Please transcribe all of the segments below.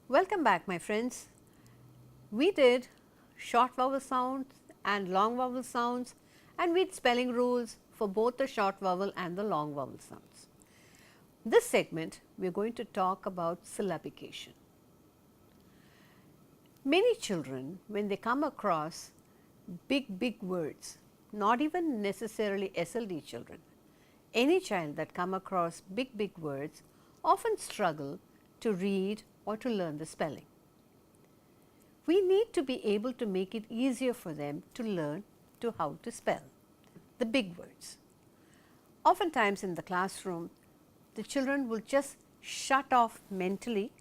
Welcome back, my friends. We did short vowel sounds and long vowel sounds, and we did spelling rules for both the short vowel and the long vowel sounds. This segment we are going to talk about syllabication. Many children, when they come across big words, not even necessarily SLD children, any child that come across big words often struggle to read or to learn the spelling. We need to be able to make it easier for them to learn to how to spell the big words. Oftentimes in the classroom, the children will just shut off mentally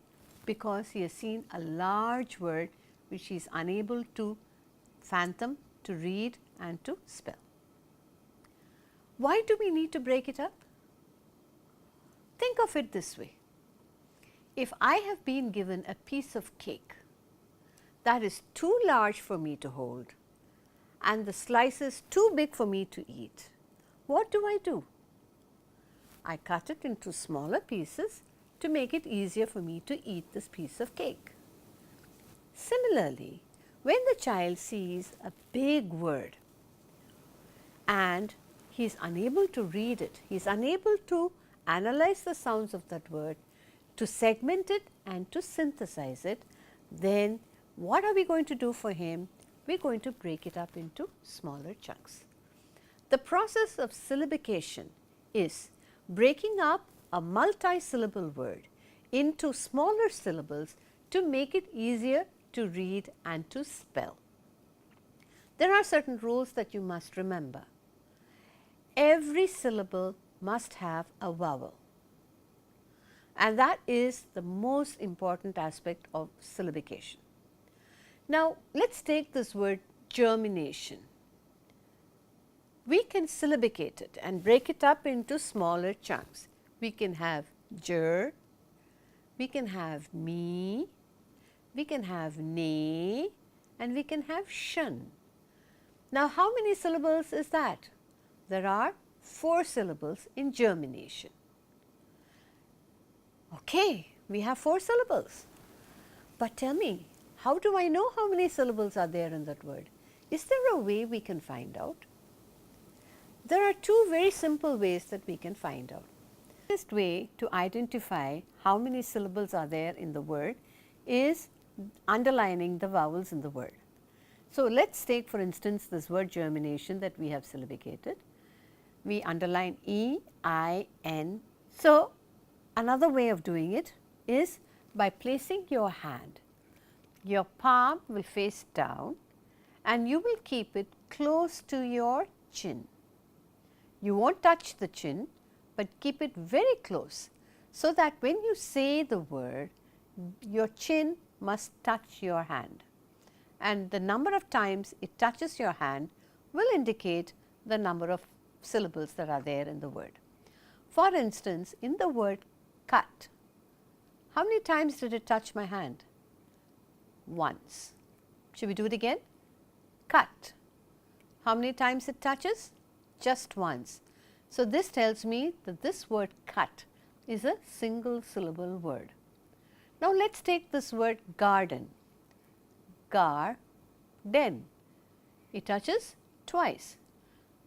because he has seen a large word which he is unable to fathom, to read and to spell. Why do we need to break it up? Think of it this way. If I have been given a piece of cake that is too large for me to hold and the slices too big for me to eat, what do? I cut it into smaller pieces to make it easier for me to eat this piece of cake. Similarly, when the child sees a big word and he is unable to read it, he is unable to analyze the sounds of that word, to segment it and to synthesize it, then what are we going to do for him? We are going to break it up into smaller chunks. The process of syllabication is breaking up a multi-syllable word into smaller syllables to make it easier to read and to spell. There are certain rules that you must remember. Every syllable must have a vowel, and that is the most important aspect of syllabication. Now, let us take this word germination. We can syllabicate it and break it up into smaller chunks. We can have ger, we can have me, we can have ne, and we can have shun. Now, how many syllables is that? There are 4 syllables in germination. Okay, we have 4 syllables. But tell me, how do I know how many syllables are there in that word? Is there a way we can find out? There are 2 very simple ways that we can find out. The first way to identify how many syllables are there in the word is underlining the vowels in the word. So, let us take for instance this word germination that we have syllabicated. We underline E, I, N. So, another way of doing it is by placing your hand. Your palm will face down and you will keep it close to your chin. You won't touch the chin, but keep it very close so that when you say the word, your chin must touch your hand, and the number of times it touches your hand will indicate the number of syllables that are there in the word. For instance, in the word cut, how many times did it touch my hand? Once. Should we do it again? Cut. How many times it touches? Just once. So, this tells me that this word cut is a single syllable word. Now, let us take this word garden. Gar-den. It touches twice.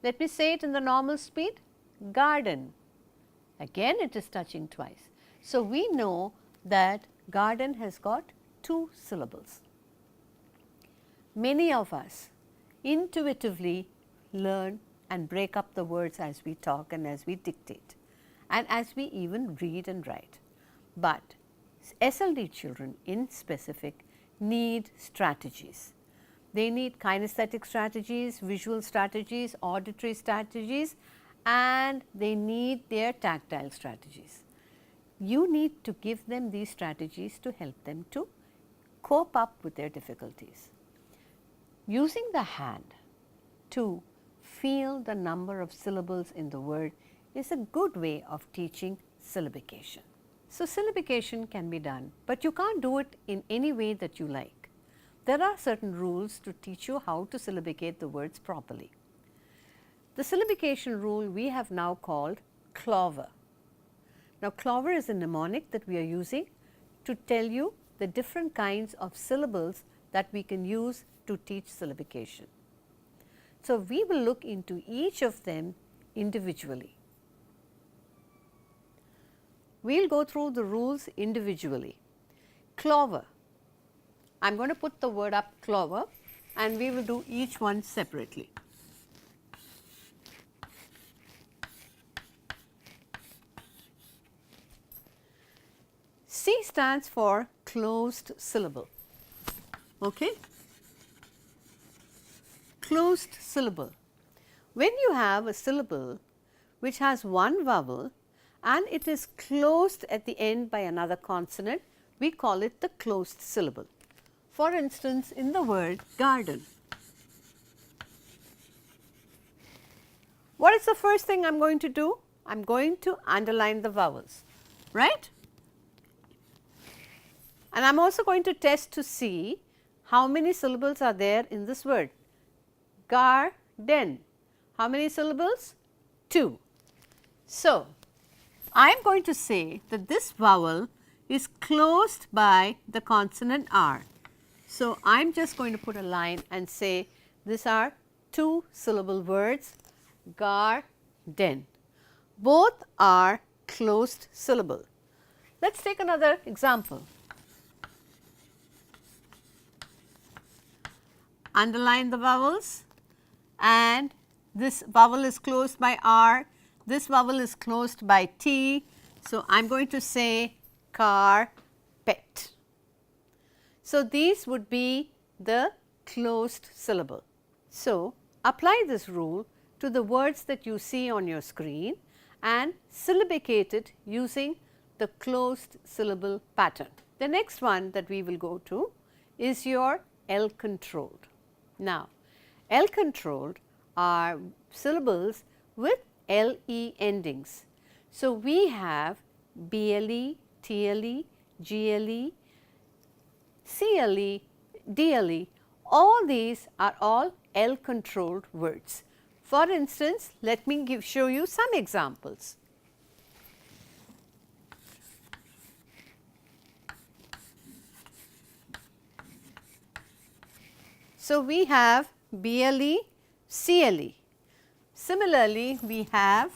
Let me say it in the normal speed. Garden. Again it is touching twice. So, we know that garden has got 2 syllables. Many of us intuitively learn and break up the words as we talk and as we dictate and as we even read and write. But SLD children in specific need strategies. They need kinesthetic strategies, visual strategies, auditory strategies, and they need their tactile strategies. You need to give them these strategies to help them to cope up with their difficulties. Using the hand to feel the number of syllables in the word is a good way of teaching syllabication. So, syllabication can be done, but you can't do it in any way that you like. There are certain rules to teach you how to syllabicate the words properly. The syllabication rule we have now called clover. Now, clover is a mnemonic that we are using to tell you the different kinds of syllables that we can use to teach syllabication. So, we will look into each of them individually. We will go through the rules individually. Clover, I am going to put the word up clover and we will do each one separately. C stands for closed syllable. Okay? Closed syllable. When you have a syllable which has one vowel and it is closed at the end by another consonant, we call it the closed syllable. For instance, in the word garden, what is the first thing I am going to do? I am going to underline the vowels, right? And I am also going to test to see how many syllables are there in this word. Garden, how many syllables? 2. So, I am going to say that this vowel is closed by the consonant R. So, I am just going to put a line and say these are 2 syllable words, garden. Both are closed syllable. Let us take another example. Underline the vowels and this vowel is closed by R, this vowel is closed by T. So, I am going to say carpet. So, these would be the closed syllable. So, apply this rule to the words that you see on your screen and syllabicate it using the closed syllable pattern. The next one that we will go to is your L controlled. Now, L controlled are syllables with LE endings. So, we have BLE, TLE, GLE, CLE, DLE, all these are all L controlled words. For instance, let me show you some examples. So, we have BLE, CLE. Similarly, we have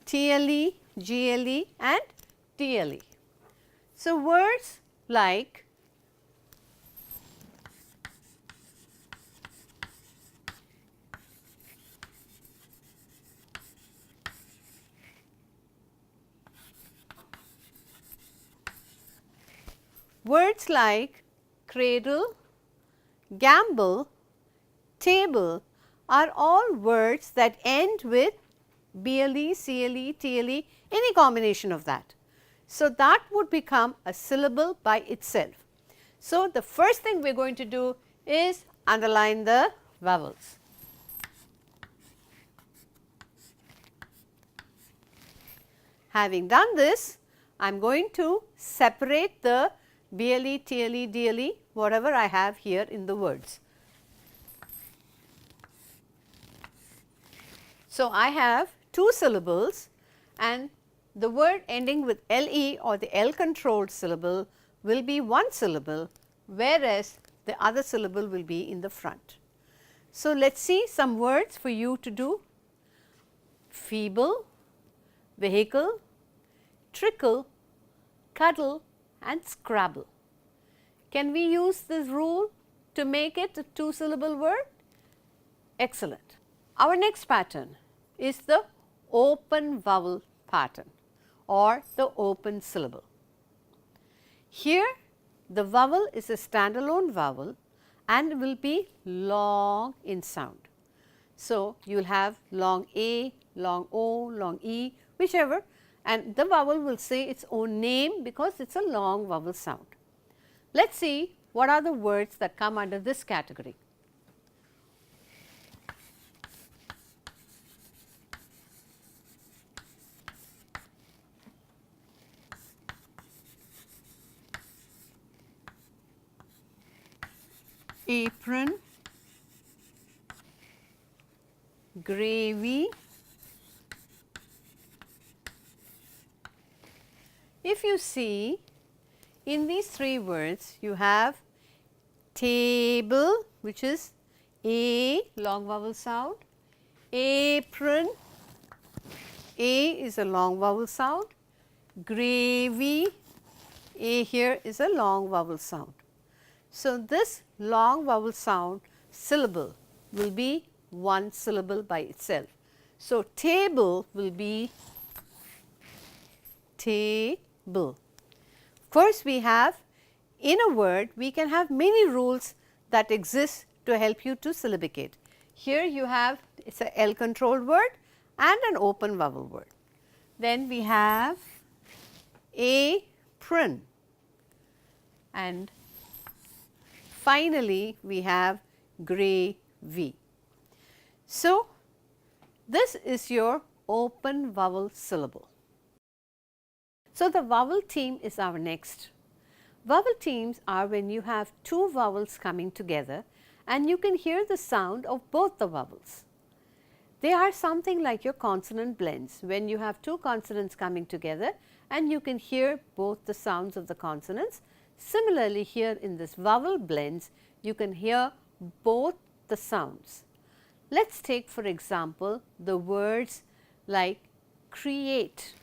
TLE, GLE and TLE. So, words like cradle, gamble, table are all words that end with BLE, CLE, TLE, any combination of that. So, that would become a syllable by itself. So, the first thing we are going to do is underline the vowels. Having done this, I am going to separate the BLE, TLE, DLE, whatever I have here in the words. So, I have 2 syllables and the word ending with LE or the L controlled syllable will be 1 syllable, whereas the other syllable will be in the front. So, let us see some words for you to do. Feeble, vehicle, trickle, cuddle and scrabble. Can we use this rule to make it a 2 syllable word? Excellent. Our next pattern is the open vowel pattern or the open syllable. Here the vowel is a standalone vowel and will be long in sound. So, you will have long A, long O, long E, whichever, and the vowel will say its own name because it is a long vowel sound. Let us see what are the words that come under this category. Apron, gravy, if you see in these three words, you have table, which is A, long vowel sound, apron, A is a long vowel sound, gravy, A here is a long vowel sound. So, this long vowel sound syllable will be one syllable by itself. So, table will be table. Of course, we have in a word we can have many rules that exist to help you to syllabicate. Here you have it is a L controlled word and an open vowel word. Then we have apron, and finally we have gravy. So, this is your open vowel syllable. So, the vowel theme is our next. Vowel themes are when you have two vowels coming together and you can hear the sound of both the vowels. They are something like your consonant blends, when you have two consonants coming together and you can hear both the sounds of the consonants. Similarly, here in this vowel blends, you can hear both the sounds. Let us take for example, the words like create.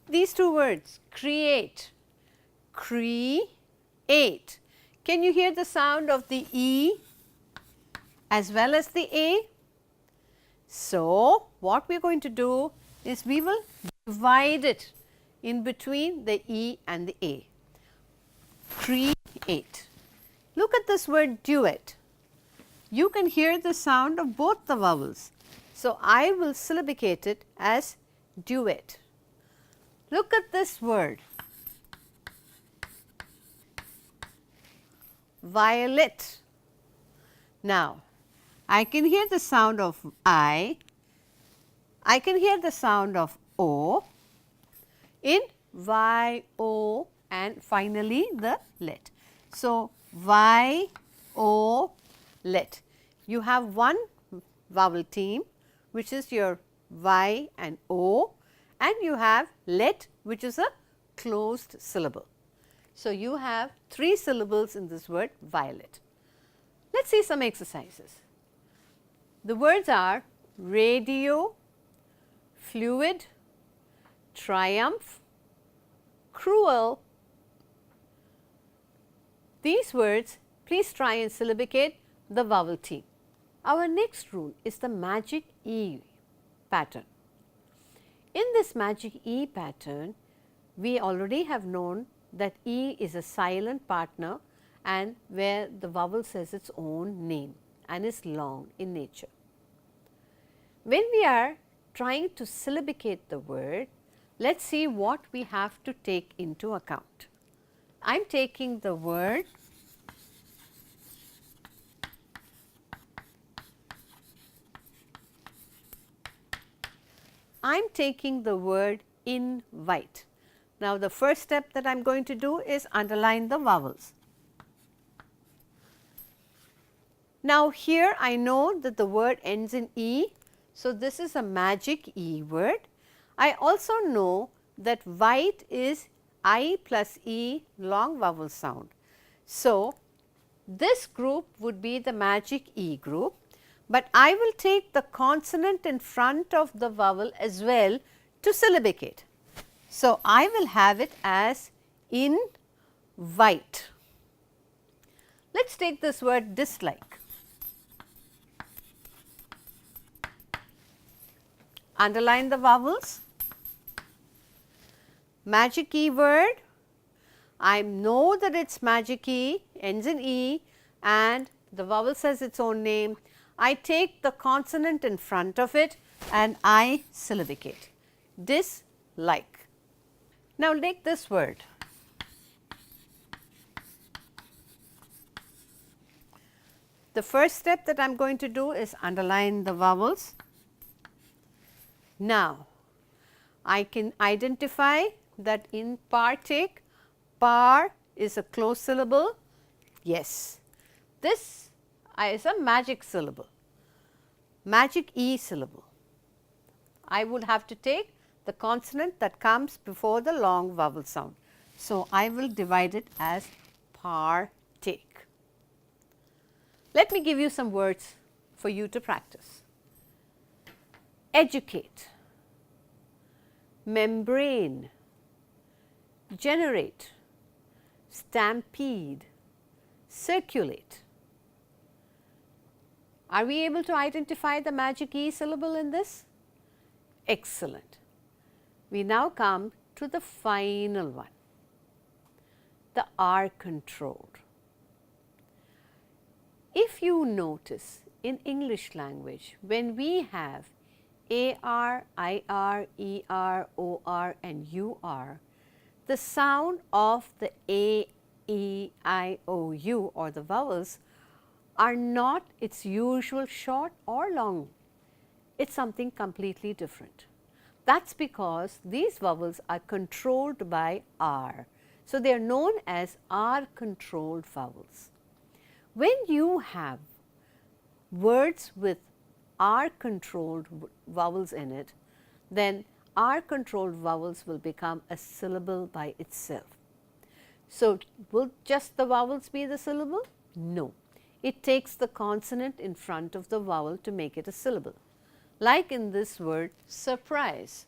These two words, create, create. Can you hear the sound of the E as well as the A? So, what we are going to do is we will divide it in between the E and the A. Create. Look at this word duet. You can hear the sound of both the vowels. So, I will syllabicate it as duet. Look at this word, violet. Now, I can hear the sound of I can hear the sound of O in Y, O and finally the let. So, Y, O, let. You have one vowel theme which is your Y and O, and you have let, which is a closed syllable. So, you have three syllables in this word violet. Let us see some exercises. The words are radio, fluid, triumph, cruel. These words, please try and syllabicate the vowel theme. Our next rule is the magic E pattern. In this magic E pattern, we already have known that E is a silent partner and where the vowel says its own name and is long in nature. When we are trying to syllabicate the word, let us see what we have to take into account. I am taking the word invite. Now, the first step that I am going to do is underline the vowels. Now, here I know that the word ends in E. So, this is a magic E word. I also know that white is I plus E long vowel sound. So, this group would be the magic E group, but I will take the consonant in front of the vowel as well to syllabicate. So, I will have it as in white. Let us take this word dislike. Underline the vowels. Magic E word, I know that it is magic E, ends in E and the vowel says its own name. I take the consonant in front of it and I syllabicate. Dislike. Now, take this word. The first step that I am going to do is underline the vowels. Now, I can identify that in partake, par is a closed syllable? Yes. This is a magic syllable, magic E syllable. I would have to take the consonant that comes before the long vowel sound. So, I will divide it as partake. Let me give you some words for you to practice. Educate, membrane, generate, stampede, circulate. Are we able to identify the magic E syllable in this? Excellent. We now come to the final one, the R controlled. If you notice in English language, when we have AR, IR, ER, OR and UR, the sound of the A, E, I, O, U or the vowels are not its usual short or long. It's something completely different. That's because these vowels are controlled by R. So, they are known as R controlled vowels. When you have words with R controlled vowels in it, then R controlled vowels will become a syllable by itself. So, will just the vowels be the syllable? No. It takes the consonant in front of the vowel to make it a syllable, like in this word surprise.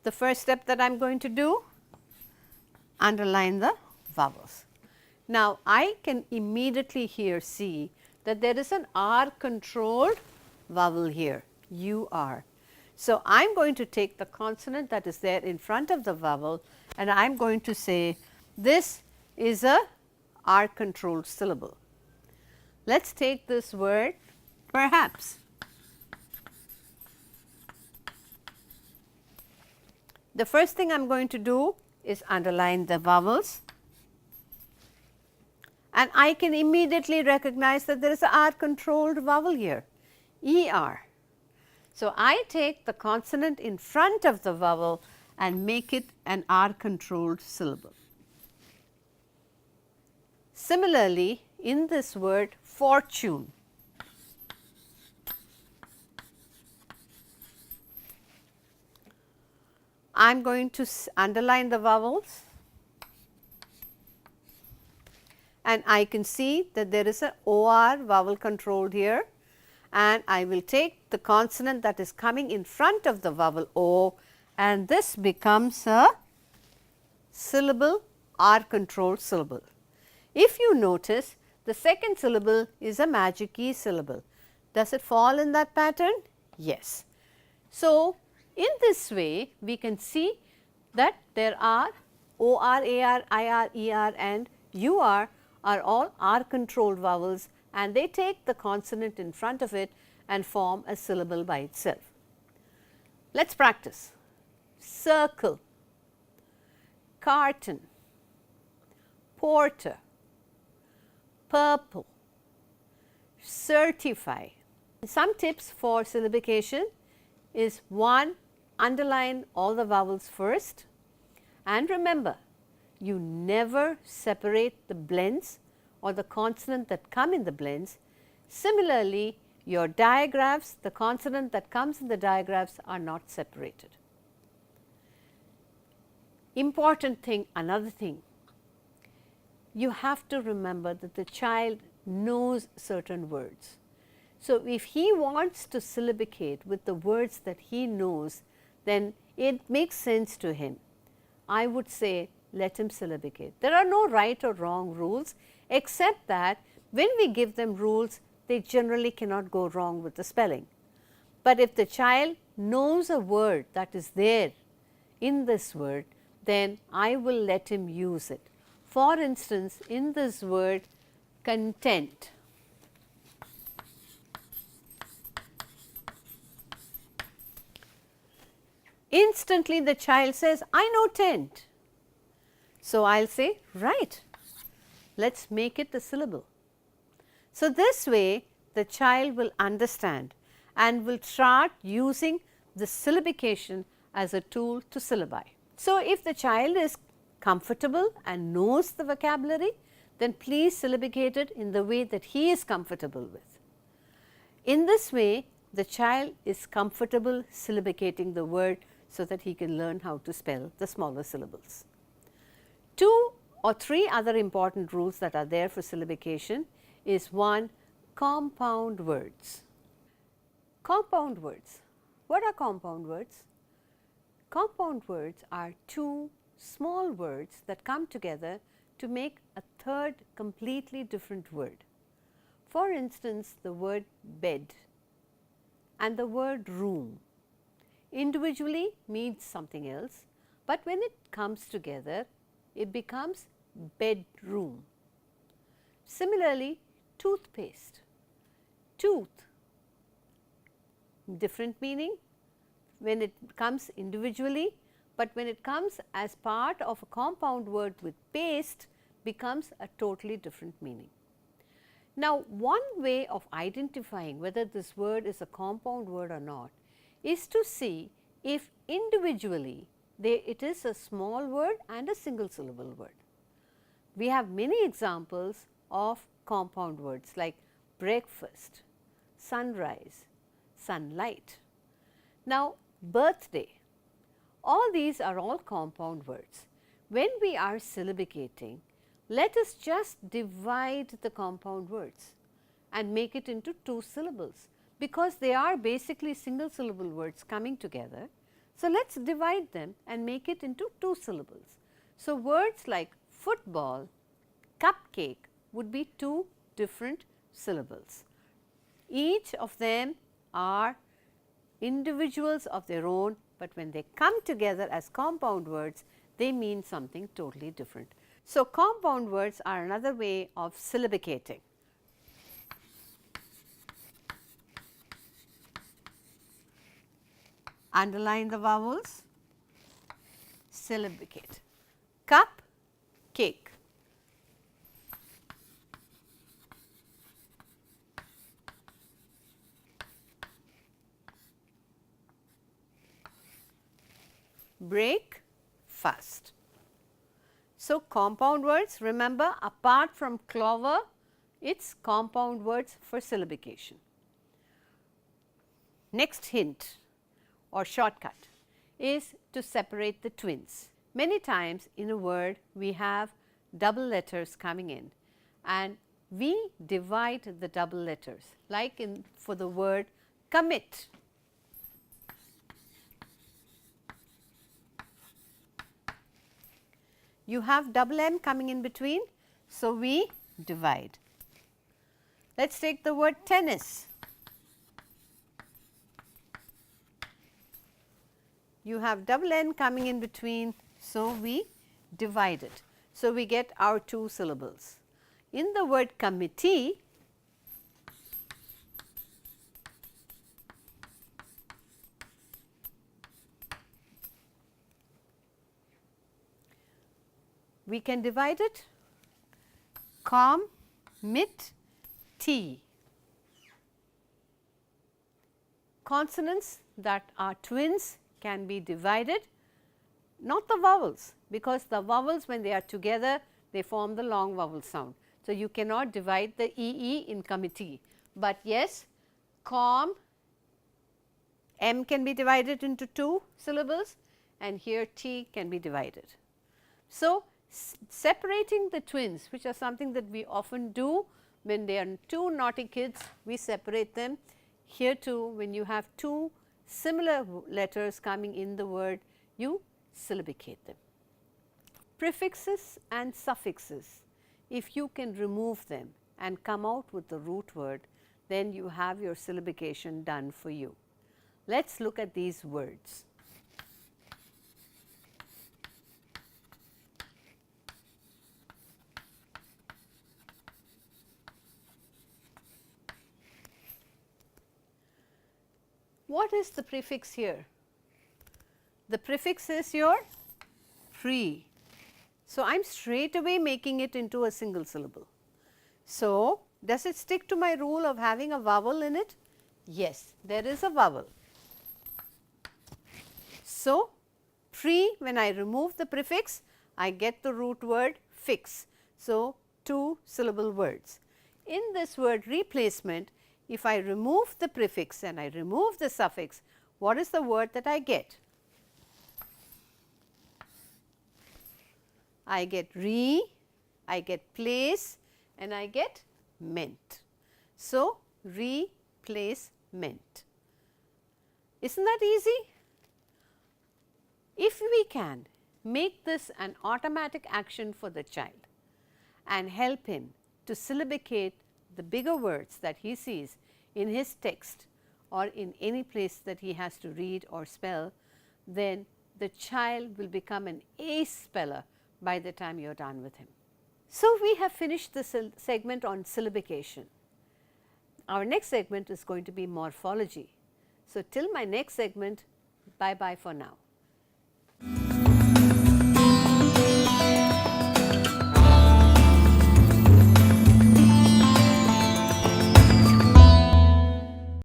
The first step that I am going to do, underline the vowels. Now, I can immediately here see that there is an R controlled vowel here, UR. So, I am going to take the consonant that is there in front of the vowel and I am going to say this is a R controlled syllable. Let us take this word perhaps. The first thing I am going to do is underline the vowels and I can immediately recognize that there is a R controlled vowel here, ER. So, I take the consonant in front of the vowel and make it an R controlled syllable. Similarly, in this word fortune, I am going to underline the vowels and I can see that there is a OR vowel controlled here and I will take the consonant that is coming in front of the vowel O and this becomes a syllable, R controlled syllable. If you notice, the second syllable is a magic E syllable. Does it fall in that pattern? Yes. So, in this way we can see that there are OR, AR, IR, ER and UR are all R controlled vowels and they take the consonant in front of it and form a syllable by itself. Let us practice. Circle, carton, porter, purple, certify. Some tips for syllabication is 1. Underline all the vowels first and remember you never separate the blends or the consonant that come in the blends. Similarly, your digraphs, the consonant that comes in the digraphs are not separated. Important thing, another thing, you have to remember that the child knows certain words. So, if he wants to syllabicate with the words that he knows, then it makes sense to him. I would say let him syllabicate. There are no right or wrong rules, except that when we give them rules, they generally cannot go wrong with the spelling. But if the child knows a word that is there in this word, then I will let him use it. For instance, in this word content, instantly the child says, I know tent. So, I will say, right, let us make it a syllable. So, this way the child will understand and will start using the syllabication as a tool to syllabi. So, if the child is comfortable and knows the vocabulary, then please syllabicate it in the way that he is comfortable with. In this way, the child is comfortable syllabicating the word so that he can learn how to spell the smaller syllables. 2 or 3 other important rules that are there for syllabication is: 1, compound words. Compound words. What are compound words? Compound words are 2 small words that come together to make a third completely different word. For instance, the word bed and the word room individually means something else, but when it comes together it becomes bedroom. Similarly, toothpaste, tooth, different meaning when it comes individually, but when it comes as part of a compound word with paste becomes a totally different meaning. Now, one way of identifying whether this word is a compound word or not is to see if individually it is a small word and a single syllable word. We have many examples of compound words like breakfast, sunrise, sunlight. Now, birthday, all these are all compound words. When we are syllabicating, let us just divide the compound words and make it into 2 syllables, because they are basically single syllable words coming together. So, let us divide them and make it into 2 syllables. So, words like football, cupcake would be 2 different syllables. Each of them are individuals of their own, but when they come together as compound words, they mean something totally different. So, compound words are another way of syllabicating. Underline the vowels, syllabicate. Cup, cake. Break, fast. So, compound words, remember, apart from clover, it is compound words for syllabication. Next hint or shortcut is to separate the twins. Many times in a word we have double letters coming in and we divide the double letters, like for the word commit. You have double M coming in between, so we divide. Let us take the word tennis. You have double N coming in between, so we divide it. So, we get our 2 syllables. In the word committee, we can divide it com-mit-tea. Consonants that are twins can be divided, not the vowels, because the vowels when they are together they form the long vowel sound. So, you cannot divide the EE in committee, but yes, com, M can be divided into 2 syllables and here T can be divided. So, separating the twins, which are something that we often do when they are 2 naughty kids, we separate them. Here too, when you have 2 similar letters coming in the word, you syllabicate them. Prefixes and suffixes, if you can remove them and come out with the root word, then you have your syllabication done for you. Let us look at these words. What is the prefix here? The prefix is your pre. So, I am straight away making it into a single syllable. So, does it stick to my rule of having a vowel in it? Yes, there is a vowel. So, free, when I remove the prefix, I get the root word fix. So, 2 syllable words. In this word replacement, if I remove the prefix and I remove the suffix, what is the word that I get? I get re, I get place, and I get ment. So, replacement. Isn't that easy? If we can make this an automatic action for the child and help him to syllabicate the bigger words that he sees in his text or in any place that he has to read or spell, then the child will become an ace speller by the time you are done with him. So, we have finished the segment on syllabication. Our next segment is going to be morphology. So, till my next segment, bye bye for now.